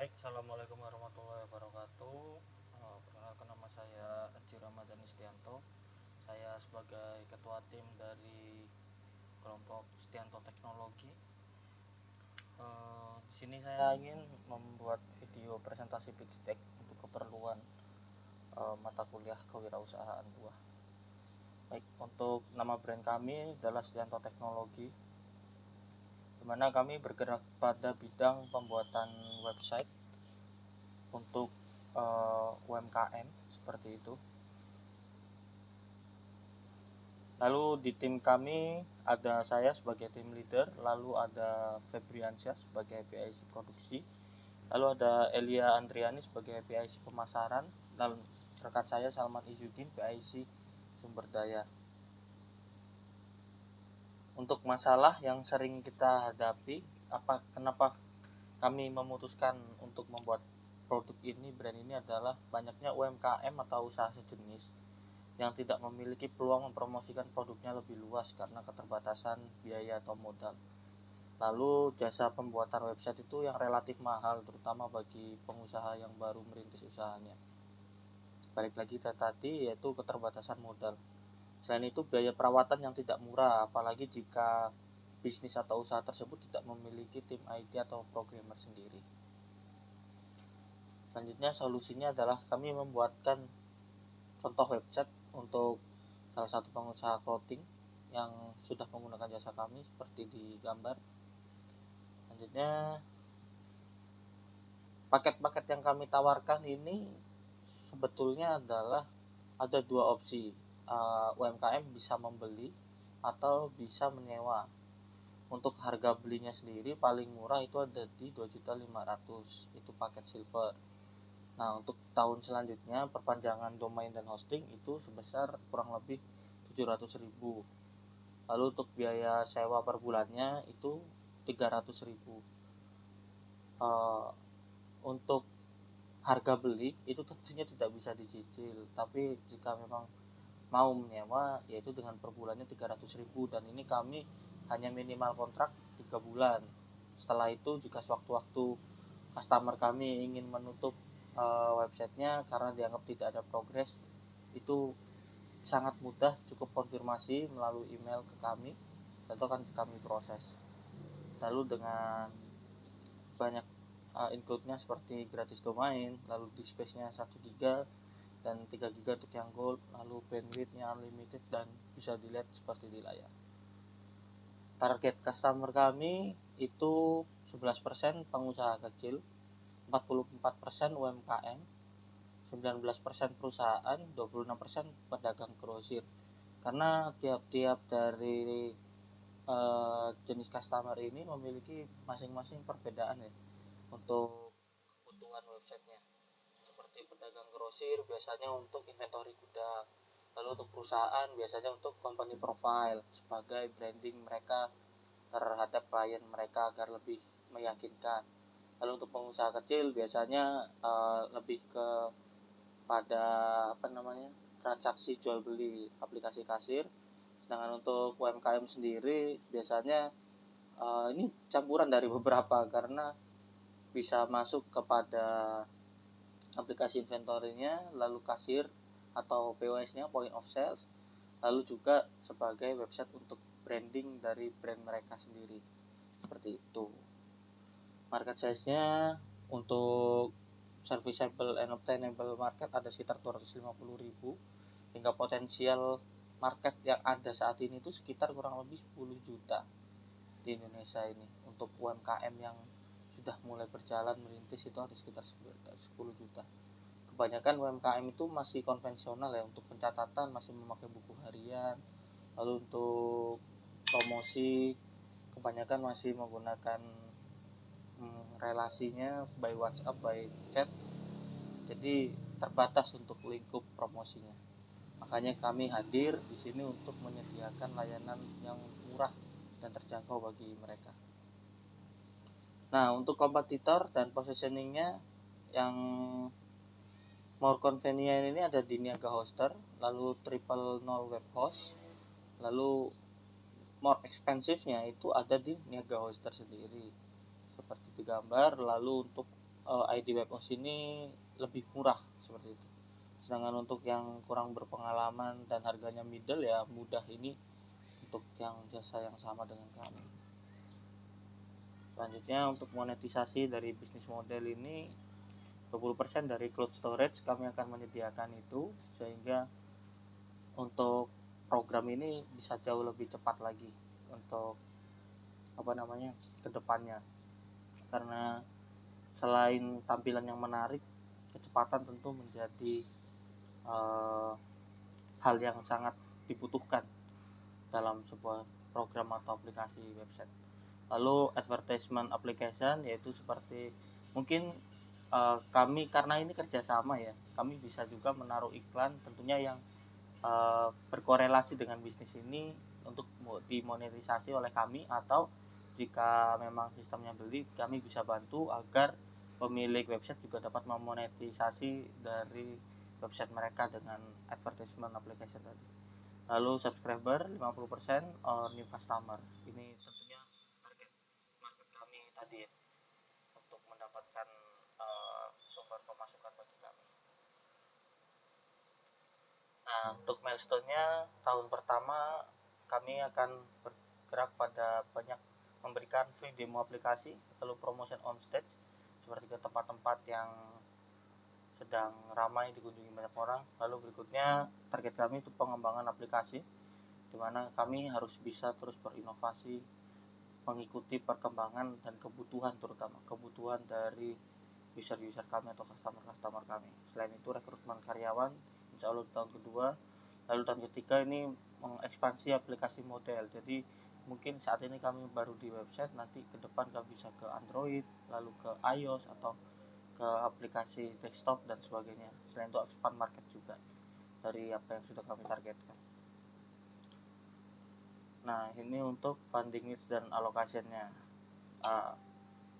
Baik, Assalamualaikum warahmatullahi wabarakatuh. Perkenalkan nama saya Aji Ramadan Istianto. Saya sebagai ketua tim dari kelompok Istianto Teknologi. Di sini saya ingin membuat video presentasi pitch deck untuk keperluan mata kuliah kewirausahaan 2. Baik, untuk nama brand kami adalah Istianto Teknologi, di mana kami bergerak pada bidang pembuatan website untuk UMKM seperti itu. Lalu di tim kami ada saya sebagai tim leader, lalu ada Febriansyah sebagai PIC produksi, lalu ada Elia Andriani sebagai PIC pemasaran, dan rekan saya Salman Izzuddin PIC sumber daya. Untuk masalah yang sering kita hadapi, kenapa kami memutuskan untuk membuat produk ini, brand ini, adalah banyaknya UMKM atau usaha sejenis yang tidak memiliki peluang mempromosikan produknya lebih luas karena keterbatasan biaya atau modal. Lalu jasa pembuatan website itu yang relatif mahal, terutama bagi pengusaha yang baru merintis usahanya. Balik lagi ke tadi, yaitu keterbatasan modal. Selain itu biaya perawatan yang tidak murah, apalagi jika bisnis atau usaha tersebut tidak memiliki tim IT atau programmer sendiri. Selanjutnya solusinya adalah kami membuatkan contoh website untuk salah satu pengusaha clothing yang sudah menggunakan jasa kami seperti di gambar. Selanjutnya, paket-paket yang kami tawarkan ini sebetulnya adalah ada dua opsi. UMKM bisa membeli atau bisa menyewa. Untuk harga belinya sendiri paling murah itu ada di 2.500.000, itu paket silver. Nah, untuk tahun selanjutnya perpanjangan domain dan hosting itu sebesar kurang lebih 700.000. Lalu untuk biaya sewa per bulannya itu 300.000. Untuk harga beli itu tentunya tidak bisa dicicil, tapi jika memang mau menyewa yaitu dengan per bulannya 300.000, dan ini kami hanya minimal kontrak 3 bulan. Setelah itu jika sewaktu-waktu customer kami ingin menutup websitenya karena dianggap tidak ada progres, itu sangat mudah, cukup konfirmasi melalui email ke kami, tentu akan kami proses. Lalu dengan banyak include-nya seperti gratis domain, lalu disk space-nya 1 GB dan 3 GB untuk yang gold, lalu bandwidth-nya unlimited dan bisa dilihat seperti di layar. Target customer kami itu 11% pengusaha kecil, 44% UMKM, 19% perusahaan, 26% pedagang grosir. Karena tiap-tiap dari jenis customer ini memiliki masing-masing perbedaan ya untuk kebutuhan websitenya. Seperti pedagang grosir biasanya untuk inventory gudang, lalu untuk perusahaan biasanya untuk company profile sebagai branding mereka terhadap klien mereka agar lebih meyakinkan. Lalu untuk pengusaha kecil biasanya lebih ke pada transaksi jual beli aplikasi kasir. Sedangkan untuk UMKM sendiri biasanya ini campuran dari beberapa, karena bisa masuk kepada aplikasi inventory-nya, lalu kasir atau POS-nya, point of sales, lalu juga sebagai website untuk branding dari brand mereka sendiri. Seperti itu. Market size-nya untuk serviceable and obtainable market ada sekitar 250.000, hingga potensial market yang ada saat ini itu sekitar kurang lebih 10 juta di Indonesia ini. Untuk UMKM yang sudah mulai berjalan merintis itu ada sekitar 10 juta. Kebanyakan UMKM itu masih konvensional ya, untuk pencatatan masih memakai buku harian. Lalu untuk promosi kebanyakan masih menggunakan relasinya by WhatsApp, by chat, jadi terbatas untuk lingkup promosinya. Makanya kami hadir di sini untuk menyediakan layanan yang murah dan terjangkau bagi mereka. Nah, untuk kompetitor dan positioningnya yang more convenient ini ada di Niaga Hoster, lalu Triple Null Web Host, lalu more expensive-nya itu ada di Niaga Hoster sendiri seperti di gambar. Lalu untuk ID webhost ini lebih murah seperti itu. Sedangkan untuk yang kurang berpengalaman dan harganya middle ya mudah ini untuk yang jasa yang sama dengan kami. Selanjutnya untuk monetisasi dari bisnis model ini 20% dari cloud storage kami akan menyediakan itu, sehingga untuk program ini bisa jauh lebih cepat lagi untuk kedepannya, karena selain tampilan yang menarik, kecepatan tentu menjadi uh, hal yang sangat dibutuhkan dalam sebuah program atau aplikasi website. Lalu advertisement application, yaitu seperti mungkin kami, karena ini kerjasama ya, kami bisa juga menaruh iklan tentunya yang berkorelasi dengan bisnis ini untuk dimonetisasi oleh kami, atau jika memang sistemnya beli, kami bisa bantu agar pemilik website juga dapat memonetisasi dari website mereka dengan advertisement application tadi. Lalu subscriber 50% or new customer, ini tentunya target market kami tadi ya, untuk mendapatkan sumber pemasukan bagi kami. Nah, untuk milestone-nya tahun pertama kami akan bergerak pada banyak memberikan free demo aplikasi, lalu promotion on stage seperti ke tempat-tempat yang sedang ramai dikunjungi banyak orang. Lalu berikutnya target kami itu pengembangan aplikasi, di mana kami harus bisa terus berinovasi mengikuti perkembangan dan kebutuhan, terutama kebutuhan dari user-user kami atau customer kami. Selain itu rekrutmen karyawan insya Allah di tahun kedua. Lalu tahun ketiga ini mengekspansi aplikasi model, jadi mungkin saat ini kami baru di website, nanti ke depan kami bisa ke Android, lalu ke iOS, atau ke aplikasi desktop dan sebagainya. Selain itu expand market juga dari apa yang sudah kami targetkan. Nah, ini untuk funding needs dan allocation-nya.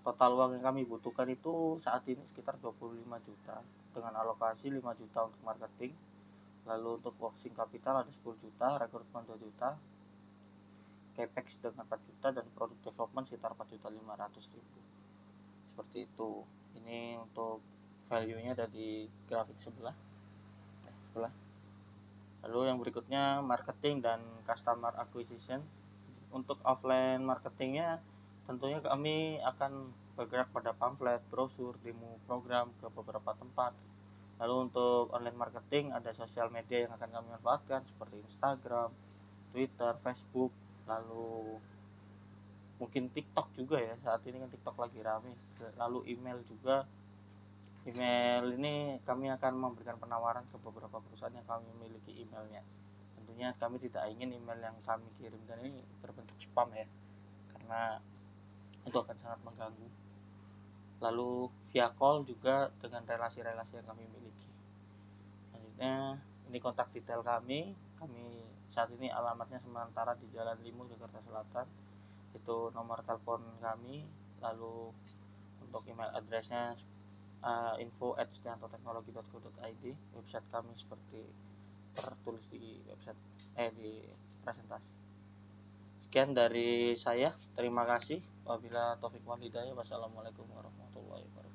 Total uang yang kami butuhkan itu saat ini sekitar 25 juta dengan alokasi 5 juta untuk marketing. Lalu untuk working capital ada 10 juta, rekrutmen 2 juta, capex dengan 4 juta, dan product development sekitar 4 juta 500 ribu. Seperti itu. Ini untuk value-nya ada di grafik sebelah. Lalu yang berikutnya marketing dan customer acquisition. Untuk offline marketingnya tentunya kami akan bergerak pada pamflet, brosur, demo program ke beberapa tempat. Lalu untuk online marketing ada sosial media yang akan kami manfaatkan seperti Instagram, Twitter, Facebook, lalu mungkin TikTok juga ya, saat ini kan TikTok lagi rame. Lalu email juga. Email ini kami akan memberikan penawaran ke beberapa perusahaan yang kami memiliki emailnya. Tentunya kami tidak ingin email yang kami kirimkan ini berbentuk spam ya, karena itu akan sangat mengganggu. Lalu via call juga dengan relasi-relasi yang kami miliki. Selanjutnya ini kontak detail kami. Kami saat ini alamatnya sementara di Jalan Limu, Jakarta Selatan. Itu nomor telepon kami. Lalu untuk email addressnya info@stiantoteknologi.co.id. Website kami seperti tertulis di website di presentasi. Sekian dari saya. Terima kasih. Wabillahi taufiq wal hidayah. Wassalamualaikum warahmatullahi wabarakatuh.